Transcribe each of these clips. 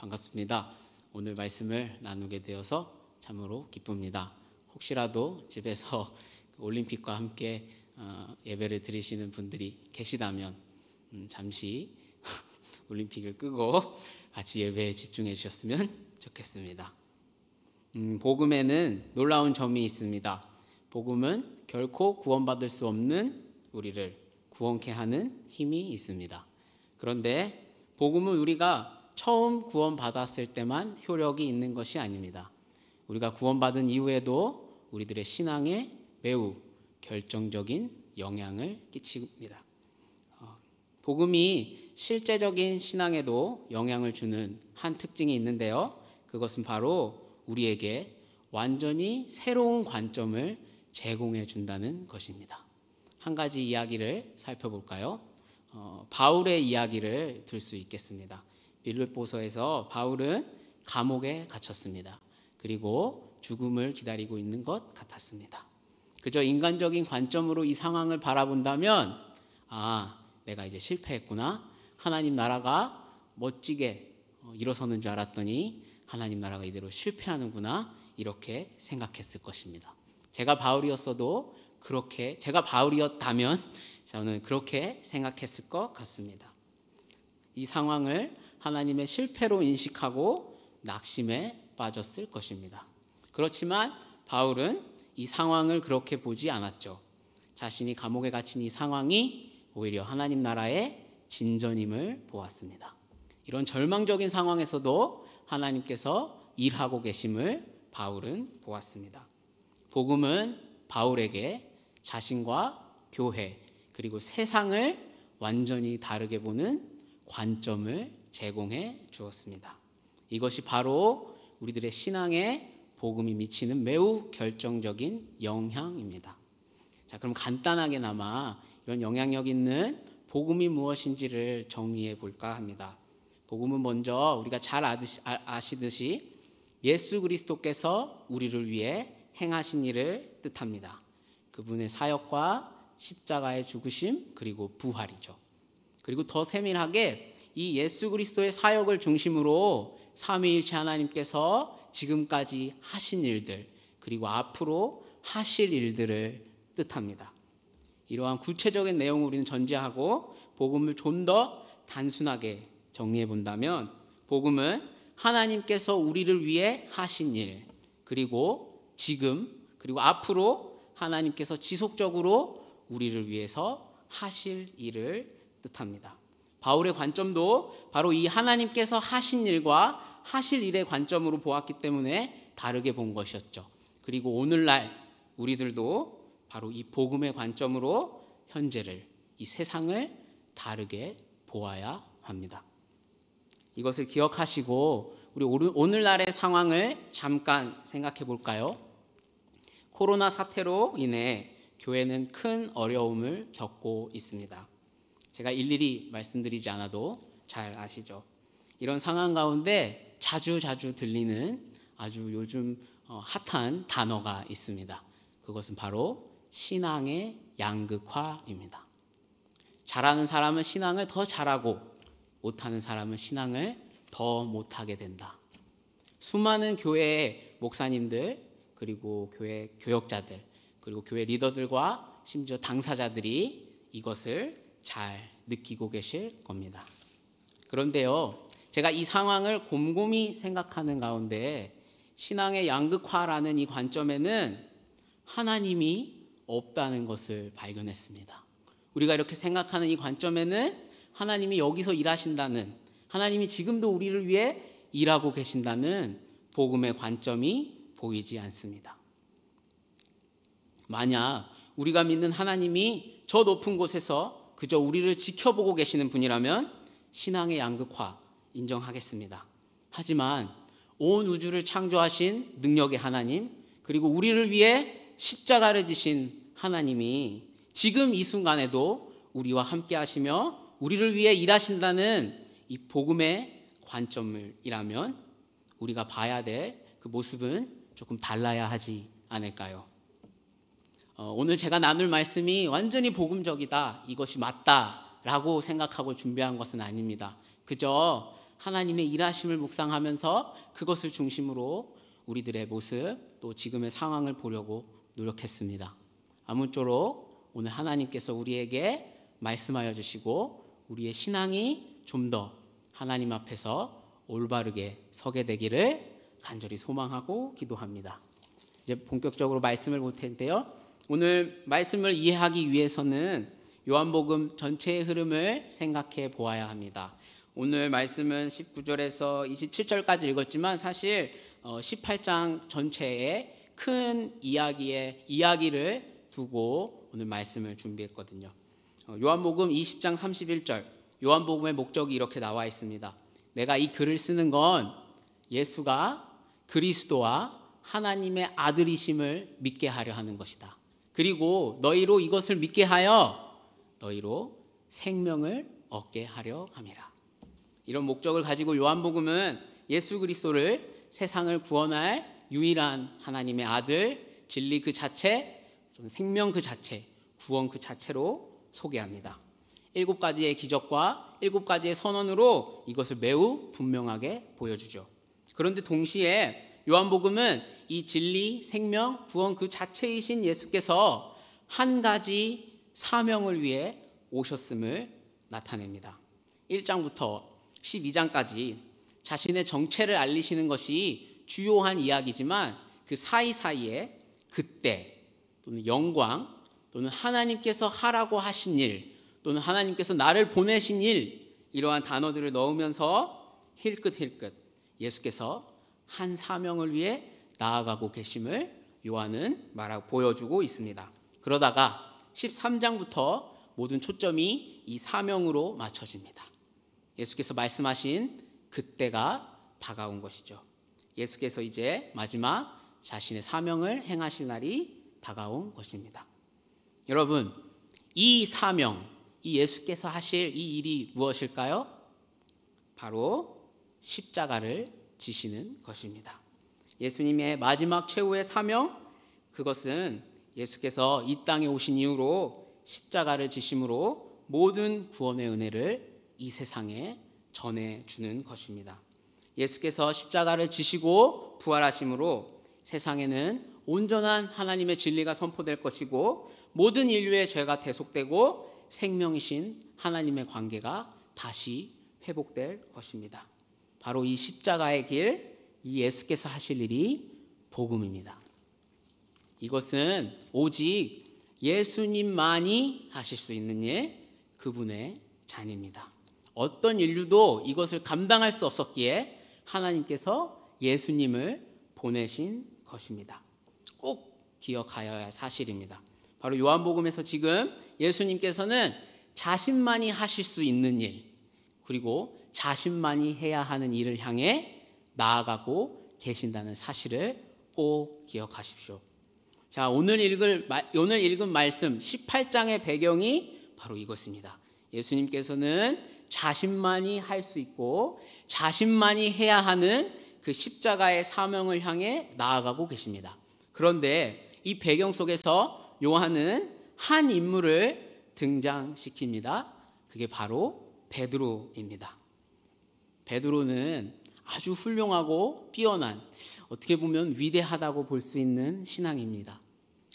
반갑습니다. 오늘 말씀을 나누게 되어서 참으로 기쁩니다. 혹시라도 집에서 올림픽과 함께 예배를 드리시는 분들이 계시다면 잠시 올림픽을 끄고 같이 예배에 집중해 주셨으면 좋겠습니다. 복음에는 놀라운 점이 있습니다. 복음은 결코 구원받을 수 없는 우리를 구원케 하는 힘이 있습니다. 그런데 복음은 우리가 처음 구원받았을 때만 효력이 있는 것이 아닙니다. 우리가 구원받은 이후에도 우리들의 신앙에 매우 결정적인 영향을 끼칩니다. 복음이 실제적인 신앙에도 영향을 주는 한 특징이 있는데요. 그것은 바로 우리에게 완전히 새로운 관점을 제공해 준다는 것입니다. 한 가지 이야기를 살펴볼까요? 바울의 이야기를 들 수 있겠습니다. 빌립보서에서 바울은 감옥에 갇혔습니다. 그리고 죽음을 기다리고 있는 것 같았습니다. 그저 인간적인 관점으로 이 상황을 바라본다면 내가 이제 실패했구나. 하나님 나라가 멋지게 일어서는 줄 알았더니 하나님 나라가 이대로 실패하는구나. 이렇게 생각했을 것입니다. 제가 바울이었다면 저는 그렇게 생각했을 것 같습니다. 이 상황을 하나님의 실패로 인식하고 낙심에 빠졌을 것입니다. 그렇지만 바울은 이 상황을 그렇게 보지 않았죠. 자신이 감옥에 갇힌 이 상황이 오히려 하나님 나라의 진전임을 보았습니다. 이런 절망적인 상황에서도 하나님께서 일하고 계심을 바울은 보았습니다. 복음은 바울에게 자신과 교회 그리고 세상을 완전히 다르게 보는 관점을 제공해 주었습니다. 이것이 바로 우리들의 신앙에 복음이 미치는 매우 결정적인 영향입니다. 자, 그럼 간단하게나마 이런 영향력 있는 복음이 무엇인지를 정리해 볼까 합니다. 복음은 먼저 우리가 잘 아시듯이 예수 그리스도께서 우리를 위해 행하신 일을 뜻합니다. 그분의 사역과 십자가의 죽으심 그리고 부활이죠. 그리고 더 세밀하게 이 예수 그리스도의 사역을 중심으로 삼위일체 하나님께서 지금까지 하신 일들 그리고 앞으로 하실 일들을 뜻합니다. 이러한 구체적인 내용을 우리는 전제하고 복음을 좀 더 단순하게 정리해 본다면 복음은 하나님께서 우리를 위해 하신 일 그리고 지금 그리고 앞으로 하나님께서 지속적으로 우리를 위해서 하실 일을 뜻합니다. 바울의 관점도 바로 이 하나님께서 하신 일과 하실 일의 관점으로 보았기 때문에 다르게 본 것이었죠. 그리고 오늘날 우리들도 바로 이 복음의 관점으로 현재를 이 세상을 다르게 보아야 합니다. 이것을 기억하시고 우리 오늘날의 상황을 잠깐 생각해 볼까요? 코로나 사태로 인해 교회는 큰 어려움을 겪고 있습니다. 제가 일일이 말씀드리지 않아도 잘 아시죠? 이런 상황 가운데 자주 들리는 아주 요즘 핫한 단어가 있습니다. 그것은 바로 신앙의 양극화입니다. 잘하는 사람은 신앙을 더 잘하고 못하는 사람은 신앙을 더 못하게 된다. 수많은 교회의 목사님들 그리고 교회 교역자들 그리고 교회 리더들과 심지어 당사자들이 이것을 잘 느끼고 계실 겁니다. 그런데요, 제가 이 상황을 곰곰이 생각하는 가운데 신앙의 양극화라는 이 관점에는 하나님이 없다는 것을 발견했습니다. 우리가 이렇게 생각하는 이 관점에는 하나님이 여기서 일하신다는, 하나님이 지금도 우리를 위해 일하고 계신다는 복음의 관점이 보이지 않습니다. 만약 우리가 믿는 하나님이 저 높은 곳에서 그저 우리를 지켜보고 계시는 분이라면 신앙의 양극화 인정하겠습니다. 하지만 온 우주를 창조하신 능력의 하나님 그리고 우리를 위해 십자가를 지신 하나님이 지금 이 순간에도 우리와 함께 하시며 우리를 위해 일하신다는 이 복음의 관점이라면 우리가 봐야 될 그 모습은 조금 달라야 하지 않을까요? 오늘 제가 나눌 말씀이 완전히 복음적이다, 이것이 맞다라고 생각하고 준비한 것은 아닙니다. 그저 하나님의 일하심을 묵상하면서 그것을 중심으로 우리들의 모습 또 지금의 상황을 보려고 노력했습니다. 아무쪼록 오늘 하나님께서 우리에게 말씀하여 주시고 우리의 신앙이 좀 더 하나님 앞에서 올바르게 서게 되기를 간절히 소망하고 기도합니다. 이제 본격적으로 말씀을 볼 텐데요. 오늘 말씀을 이해하기 위해서는 요한복음 전체의 흐름을 생각해 보아야 합니다. 오늘 말씀은 19절에서 27절까지 읽었지만 사실 18장 전체의 큰 이야기를 두고 오늘 말씀을 준비했거든요. 요한복음 20장 31절, 요한복음의 목적이 이렇게 나와 있습니다. 내가 이 글을 쓰는 건 예수가 그리스도와 하나님의 아들이심을 믿게 하려 하는 것이다. 그리고 너희로 이것을 믿게 하여 너희로 생명을 얻게 하려 함이라. 이런 목적을 가지고 요한복음은 예수 그리스도를 세상을 구원할 유일한 하나님의 아들, 진리 그 자체, 생명 그 자체, 구원 그 자체로 소개합니다. 7가지의 기적과 7가지의 선언으로 이것을 매우 분명하게 보여주죠. 그런데 동시에 요한복음은 이 진리, 생명, 구원 그 자체이신 예수께서 한 가지 사명을 위해 오셨음을 나타냅니다. 1장부터 12장까지 자신의 정체를 알리시는 것이 주요한 이야기지만 그 사이사이에 그때 또는 영광 또는 하나님께서 하라고 하신 일 또는 하나님께서 나를 보내신 일 이러한 단어들을 넣으면서 힐끗힐끗 예수께서 한 사명을 위해 나아가고 계심을 요한은 보여주고 있습니다. 그러다가 13장부터 모든 초점이 이 사명으로 맞춰집니다. 예수께서 말씀하신 그때가 다가온 것이죠. 예수께서 이제 마지막 자신의 사명을 행하실 날이 다가온 것입니다. 여러분, 이 사명, 이 예수께서 하실 이 일이 무엇일까요? 바로 십자가를 지시는 것입니다. 예수님의 마지막 최후의 사명, 그것은 예수께서 이 땅에 오신 이후로 십자가를 지심으로 모든 구원의 은혜를 이 세상에 전해주는 것입니다. 예수께서 십자가를 지시고 부활하심으로 세상에는 온전한 하나님의 진리가 선포될 것이고 모든 인류의 죄가 대속되고 생명이신 하나님의 관계가 다시 회복될 것입니다. 바로 이 십자가의 길, 이 예수께서 하실 일이 복음입니다. 이것은 오직 예수님만이 하실 수 있는 일, 그분의 잔입니다. 어떤 인류도 이것을 감당할 수 없었기에 하나님께서 예수님을 보내신 것입니다. 꼭 기억하여야 할 사실입니다. 바로 요한복음에서 지금 예수님께서는 자신만이 하실 수 있는 일, 그리고 자신만이 해야 하는 일을 향해 나아가고 계신다는 사실을 꼭 기억하십시오. 자, 오늘 읽은 말씀 18장의 배경이 바로 이것입니다. 예수님께서는 자신만이 할 수 있고 자신만이 해야 하는 그 십자가의 사명을 향해 나아가고 계십니다. 그런데 이 배경 속에서 요한은 한 인물을 등장시킵니다. 그게 바로 베드로입니다. 베드로는 아주 훌륭하고 뛰어난, 어떻게 보면 위대하다고 볼 수 있는 신앙입니다.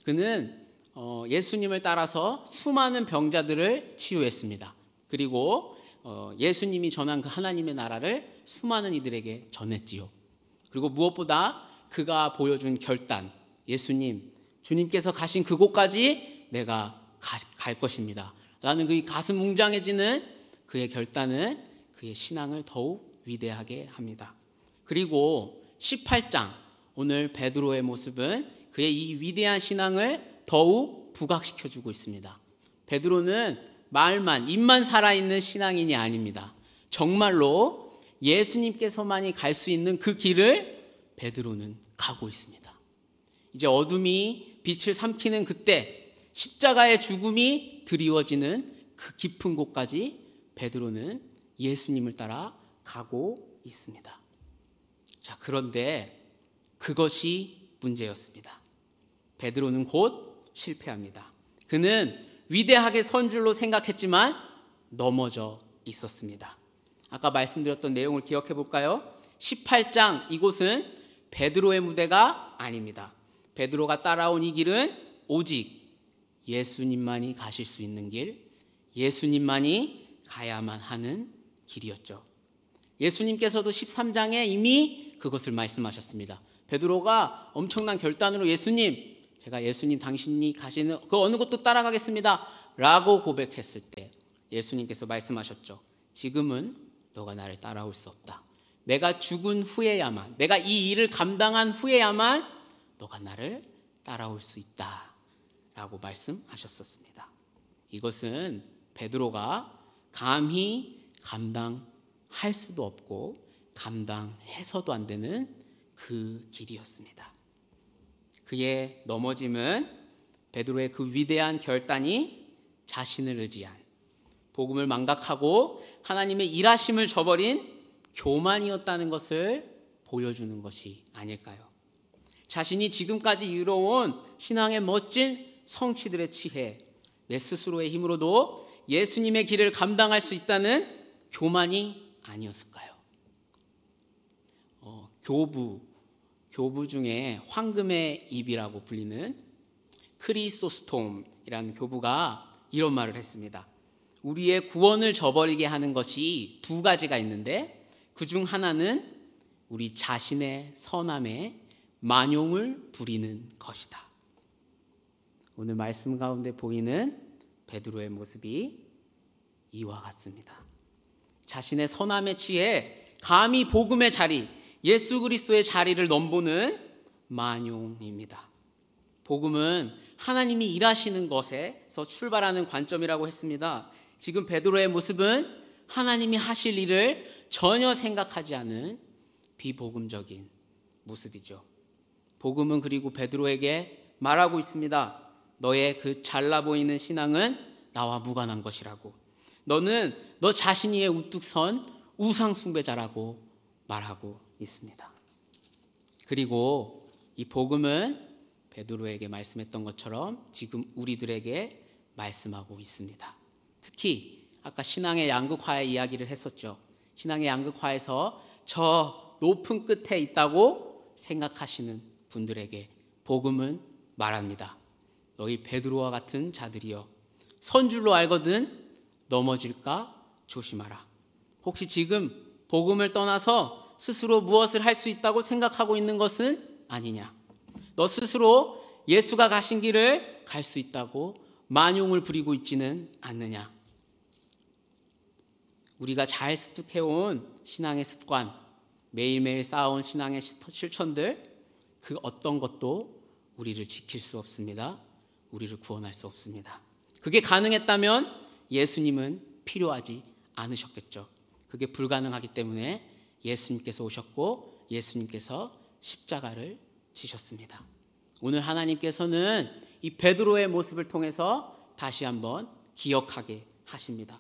그는 예수님을 따라서 수많은 병자들을 치유했습니다. 그리고 예수님이 전한 그 하나님의 나라를 수많은 이들에게 전했지요. 그리고 무엇보다 그가 보여준 결단, 예수님, 주님께서 가신 그곳까지 내가 갈 것입니다 라는 그 가슴 웅장해지는 그의 결단은 그의 신앙을 더욱 위대하게 합니다. 그리고 18장, 오늘 베드로의 모습은 그의 이 위대한 신앙을 더욱 부각시켜주고 있습니다. 베드로는 말만, 입만 살아있는 신앙인이 아닙니다. 정말로 예수님께서만이 갈 수 있는 그 길을 베드로는 가고 있습니다. 이제 어둠이 빛을 삼키는 그때, 십자가의 죽음이 드리워지는 그 깊은 곳까지 베드로는 예수님을 따라 가고 있습니다. 자, 그런데 그것이 문제였습니다. 베드로는 곧 실패합니다. 그는 위대하게 선 줄로 생각했지만 넘어져 있었습니다. 아까 말씀드렸던 내용을 기억해 볼까요? 18장, 이곳은 베드로의 무대가 아닙니다. 베드로가 따라온 이 길은 오직 예수님만이 가실 수 있는 길, 예수님만이 가야만 하는 길이었죠. 예수님께서도 13장에 이미 그것을 말씀하셨습니다. 베드로가 엄청난 결단으로 예수님, 제가 예수님 당신이 가시는 그 어느 곳도 따라가겠습니다 라고 고백했을 때 예수님께서 말씀하셨죠. 지금은 너가 나를 따라올 수 없다. 내가 죽은 후에야만, 내가 이 일을 감당한 후에야만 너가 나를 따라올 수 있다 라고 말씀하셨었습니다. 이것은 베드로가 감히 감당할 수도 없고 감당해서도 안 되는 그 길이었습니다. 그의 넘어짐은 베드로의 그 위대한 결단이 자신을 의지한, 복음을 망각하고 하나님의 일하심을 저버린 교만이었다는 것을 보여주는 것이 아닐까요? 자신이 지금까지 이뤄온 신앙의 멋진 성취들에 취해 내 스스로의 힘으로도 예수님의 길을 감당할 수 있다는 교만이 아니었을까요? 교부 중에 황금의 입이라고 불리는 크리소스톰이라는 교부가 이런 말을 했습니다. 우리의 구원을 저버리게 하는 것이 두 가지가 있는데 그중 하나는 우리 자신의 선함에 만용을 부리는 것이다. 오늘 말씀 가운데 보이는 베드로의 모습이 이와 같습니다. 자신의 선함에 취해 감히 복음의 자리, 예수 그리스도의 자리를 넘보는 만용입니다. 복음은 하나님이 일하시는 것에서 출발하는 관점이라고 했습니다. 지금 베드로의 모습은 하나님이 하실 일을 전혀 생각하지 않은 비복음적인 모습이죠. 복음은 그리고 베드로에게 말하고 있습니다. 너의 그 잘나 보이는 신앙은 나와 무관한 것이라고. 너는 너 자신이 우뚝 선 우상 숭배자라고 말하고 있습니다. 그리고 이 복음은 베드로에게 말씀했던 것처럼 지금 우리들에게 말씀하고 있습니다. 특히 아까 신앙의 양극화의 이야기를 했었죠. 신앙의 양극화에서 저 높은 끝에 있다고 생각하시는 분들에게 복음은 말합니다. 너희 베드로와 같은 자들이여, 선줄로 알거든 넘어질까 조심하라. 혹시 지금 복음을 떠나서 스스로 무엇을 할 수 있다고 생각하고 있는 것은 아니냐? 너 스스로 예수가 가신 길을 갈 수 있다고 만용을 부리고 있지는 않느냐? 우리가 잘 습득해온 신앙의 습관, 매일매일 쌓아온 신앙의 실천들, 그 어떤 것도 우리를 지킬 수 없습니다. 우리를 구원할 수 없습니다. 그게 가능했다면 예수님은 필요하지 않으셨겠죠. 그게 불가능하기 때문에 예수님께서 오셨고 예수님께서 십자가를 지셨습니다. 오늘 하나님께서는 이 베드로의 모습을 통해서 다시 한번 기억하게 하십니다.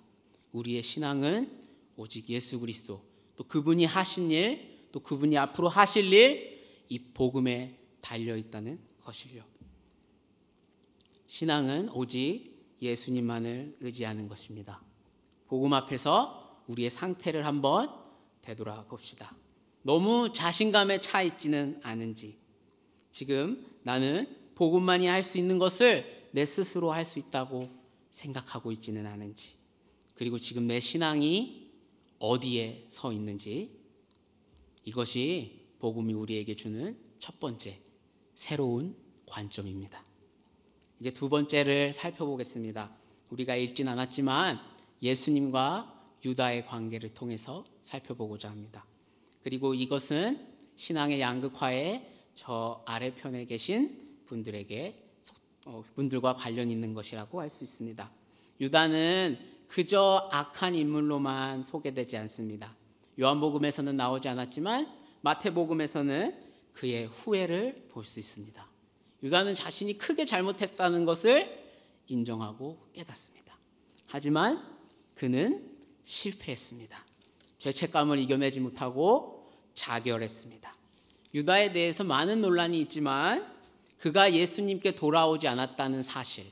우리의 신앙은 오직 예수 그리스도, 또 그분이 하신 일, 또 그분이 앞으로 하실 일, 이 복음에 달려있다는 것이요. 신앙은 오직 예수님만을 의지하는 것입니다. 복음 앞에서 우리의 상태를 한번 되돌아봅시다. 너무 자신감에 차 있지는 않은지, 지금 나는 복음만이 할 수 있는 것을 내 스스로 할 수 있다고 생각하고 있지는 않은지, 그리고 지금 내 신앙이 어디에 서 있는지, 이것이 복음이 우리에게 주는 첫 번째 새로운 관점입니다. 이제 두 번째를 살펴보겠습니다. 우리가 읽진 않았지만 예수님과 유다의 관계를 통해서 살펴보고자 합니다. 그리고 이것은 신앙의 양극화의 저 아래편에 계신 분들과 관련 있는 것이라고 할 수 있습니다. 유다는 그저 악한 인물로만 소개되지 않습니다. 요한복음에서는 나오지 않았지만 마태복음에서는 그의 후회를 볼 수 있습니다. 유다는 자신이 크게 잘못했다는 것을 인정하고 깨닫습니다. 하지만 그는 실패했습니다. 죄책감을 이겨내지 못하고 자결했습니다. 유다에 대해서 많은 논란이 있지만 그가 예수님께 돌아오지 않았다는 사실,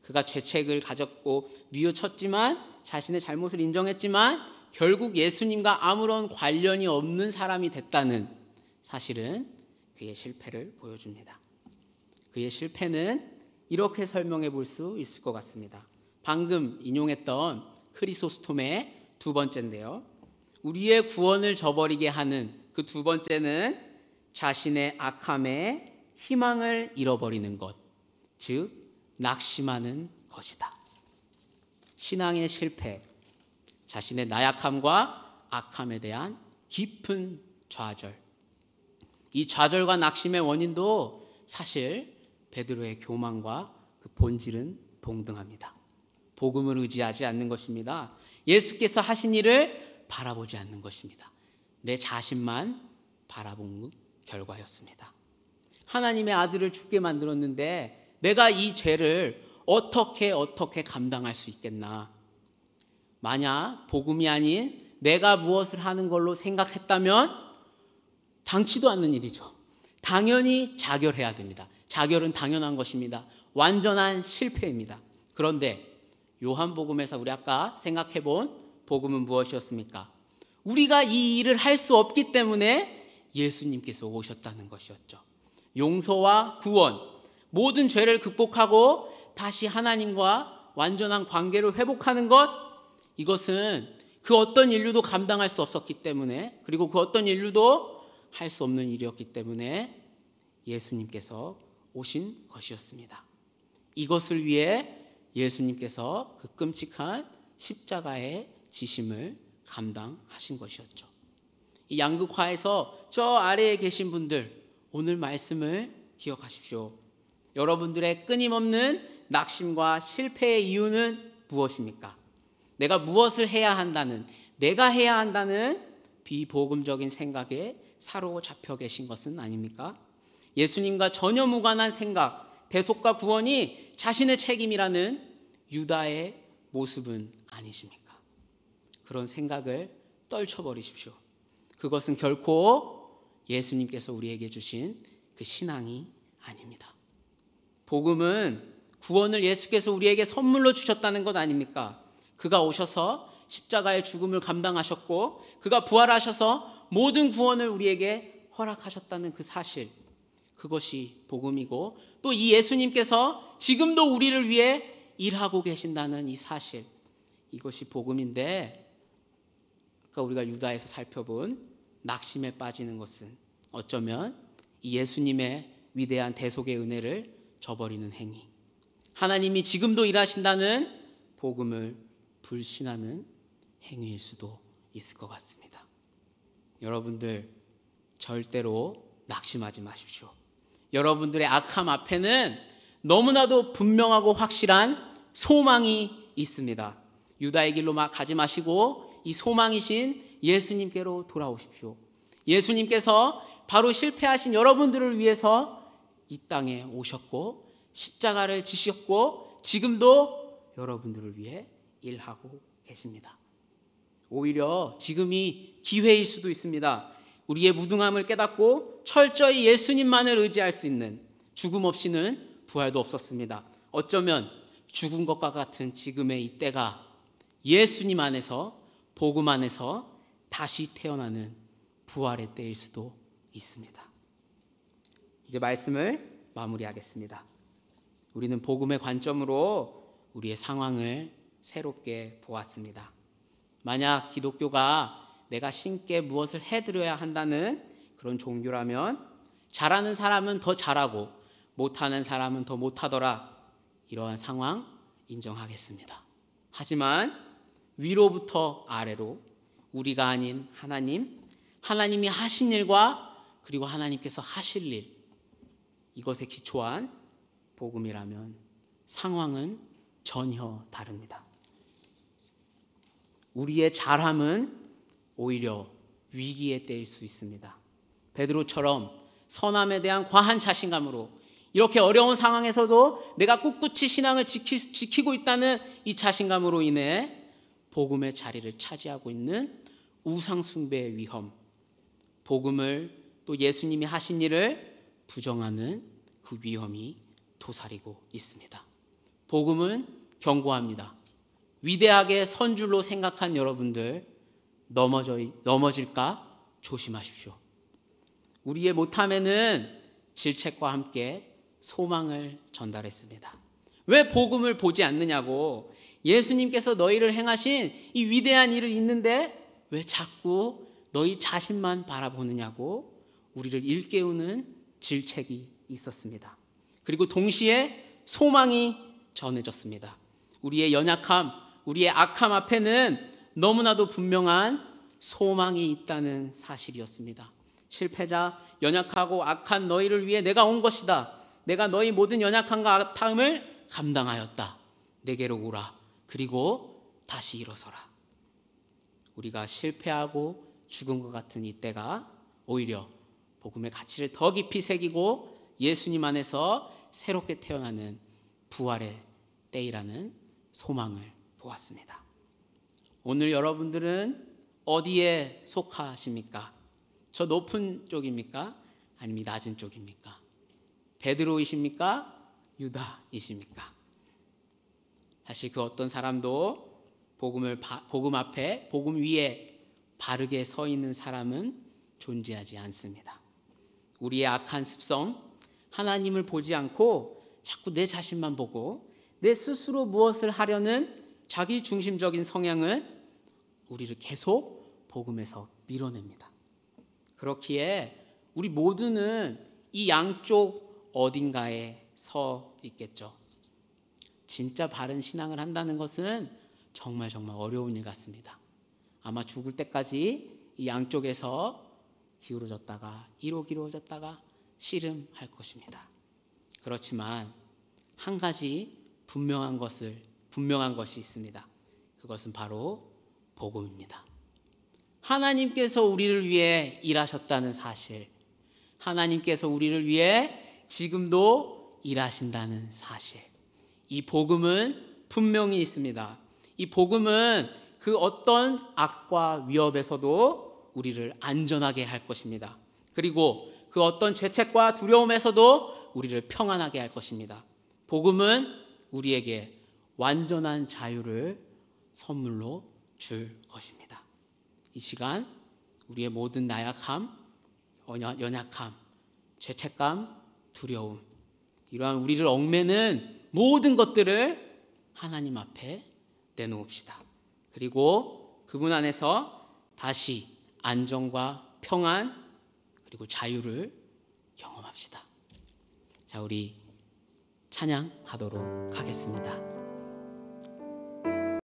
그가 죄책을 가졌고 뉘우쳤지만 자신의 잘못을 인정했지만 결국 예수님과 아무런 관련이 없는 사람이 됐다는 사실은 그의 실패를 보여줍니다. 그의 실패는 이렇게 설명해 볼 수 있을 것 같습니다. 방금 인용했던 크리소스톰의 두 번째인데요. 우리의 구원을 저버리게 하는 그 두 번째는 자신의 악함에 희망을 잃어버리는 것, 즉 낙심하는 것이다. 신앙의 실패, 자신의 나약함과 악함에 대한 깊은 좌절. 이 좌절과 낙심의 원인도 사실 베드로의 교만과 그 본질은 동등합니다. 복음을 의지하지 않는 것입니다. 예수께서 하신 일을 바라보지 않는 것입니다. 내 자신만 바라본 결과였습니다. 하나님의 아들을 죽게 만들었는데 내가 이 죄를 어떻게 감당할 수 있겠나? 만약 복음이 아닌 내가 무엇을 하는 걸로 생각했다면 당치도 않는 일이죠. 당연히 자결해야 됩니다. 자결은 당연한 것입니다. 완전한 실패입니다. 그런데 요한복음에서 우리 아까 생각해본 복음은 무엇이었습니까? 우리가 이 일을 할 수 없기 때문에 예수님께서 오셨다는 것이었죠. 용서와 구원, 모든 죄를 극복하고 다시 하나님과 완전한 관계를 회복하는 것, 이것은 그 어떤 인류도 감당할 수 없었기 때문에, 그리고 그 어떤 인류도 할 수 없는 일이었기 때문에 예수님께서 오신 것이었습니다. 이것을 위해 예수님께서 그 끔찍한 십자가의 지심을 감당하신 것이었죠. 이 양극화에서 저 아래에 계신 분들, 오늘 말씀을 기억하십시오. 여러분들의 끊임없는 낙심과 실패의 이유는 무엇입니까? 내가 무엇을 해야 한다는, 내가 해야 한다는 비복음적인 생각에 사로잡혀 계신 것은 아닙니까? 예수님과 전혀 무관한 생각, 대속과 구원이 자신의 책임이라는 유다의 모습은 아니십니까? 그런 생각을 떨쳐버리십시오. 그것은 결코 예수님께서 우리에게 주신 그 신앙이 아닙니다. 복음은 구원을 예수께서 우리에게 선물로 주셨다는 것 아닙니까? 그가 오셔서 십자가의 죽음을 감당하셨고 그가 부활하셔서 모든 구원을 우리에게 허락하셨다는 그 사실, 그것이 복음이고 또 이 예수님께서 지금도 우리를 위해 일하고 계신다는 이 사실, 이것이 복음인데, 아까 우리가 유다에서 살펴본 낙심에 빠지는 것은 어쩌면 이 예수님의 위대한 대속의 은혜를 저버리는 행위, 하나님이 지금도 일하신다는 복음을 불신하는 행위일 수도 있을 것 같습니다. 여러분들 절대로 낙심하지 마십시오. 여러분들의 악함 앞에는 너무나도 분명하고 확실한 소망이 있습니다. 유다의 길로 막 가지 마시고 이 소망이신 예수님께로 돌아오십시오. 예수님께서 바로 실패하신 여러분들을 위해서 이 땅에 오셨고 십자가를 지셨고 지금도 여러분들을 위해 일하고 계십니다. 오히려 지금이 기회일 수도 있습니다. 우리의 무능함을 깨닫고 철저히 예수님만을 의지할 수 있는, 죽음 없이는 부활도 없었습니다. 어쩌면 죽은 것과 같은 지금의 이때가 예수님 안에서, 복음 안에서 다시 태어나는 부활의 때일 수도 있습니다. 이제 말씀을 마무리하겠습니다. 우리는 복음의 관점으로 우리의 상황을 새롭게 보았습니다. 만약 기독교가 내가 신께 무엇을 해드려야 한다는 그런 종교라면 잘하는 사람은 더 잘하고 못하는 사람은 더 못하더라, 이러한 상황 인정하겠습니다. 하지만 위로부터 아래로 우리가 아닌 하나님, 하나님이 하신 일과 그리고 하나님께서 하실 일, 이것에 기초한 복음이라면 상황은 전혀 다릅니다. 우리의 잘함은 오히려 위기의 때일 수 있습니다. 베드로처럼 선함에 대한 과한 자신감으로 이렇게 어려운 상황에서도 내가 꿋꿋이 신앙을 지키고 있다는 이 자신감으로 인해 복음의 자리를 차지하고 있는 우상숭배의 위험, 복음을 또 예수님이 하신 일을 부정하는 그 위험이 도사리고 있습니다. 복음은 경고합니다. 위대하게 선 줄로 생각한 여러분들, 넘어질까 조심하십시오. 우리의 못함에는 질책과 함께 소망을 전달했습니다. 왜 복음을 보지 않느냐고. 예수님께서 너희를 행하신 이 위대한 일을 있는데 왜 자꾸 너희 자신만 바라보느냐고 우리를 일깨우는 질책이 있었습니다. 그리고 동시에 소망이 전해졌습니다. 우리의 연약함, 우리의 악함 앞에는 너무나도 분명한 소망이 있다는 사실이었습니다. 실패자, 연약하고 악한 너희를 위해 내가 온 것이다. 내가 너희 모든 연약함과 악함을 감당하였다. 내게로 오라. 그리고 다시 일어서라. 우리가 실패하고 죽은 것 같은 이때가 오히려 복음의 가치를 더 깊이 새기고 예수님 안에서 새롭게 태어나는 부활의 때이라는 소망을 보았습니다. 오늘 여러분들은 어디에 속하십니까? 저 높은 쪽입니까? 아니면 낮은 쪽입니까? 베드로이십니까? 유다이십니까? 사실 그 어떤 사람도 복음 앞에, 복음 위에 바르게 서 있는 사람은 존재하지 않습니다. 우리의 악한 습성, 하나님을 보지 않고 자꾸 내 자신만 보고 내 스스로 무엇을 하려는 자기 중심적인 성향은 우리를 계속 복음에서 밀어냅니다. 그렇기에 우리 모두는 이 양쪽 어딘가에 서 있겠죠. 진짜 바른 신앙을 한다는 것은 정말 어려운 일 같습니다. 아마 죽을 때까지 이 양쪽에서 기울어졌다가 기울어졌다가 씨름할 것입니다. 그렇지만 한 가지 분명한 것이 있습니다. 그것은 바로 복음입니다. 하나님께서 우리를 위해 일하셨다는 사실, 하나님께서 우리를 위해 지금도 일하신다는 사실, 이 복음은 분명히 있습니다. 이 복음은 그 어떤 악과 위협에서도 우리를 안전하게 할 것입니다. 그리고 그 어떤 죄책과 두려움에서도 우리를 평안하게 할 것입니다. 복음은 우리에게 완전한 자유를 선물로 줄 것입니다. 이 시간 우리의 모든 나약함, 연약함, 죄책감, 두려움, 이러한 우리를 얽매는 모든 것들을 하나님 앞에 내놓읍시다. 그리고 그분 안에서 다시 안정과 평안 그리고 자유를 경험합시다. 자, 우리 찬양하도록 하겠습니다.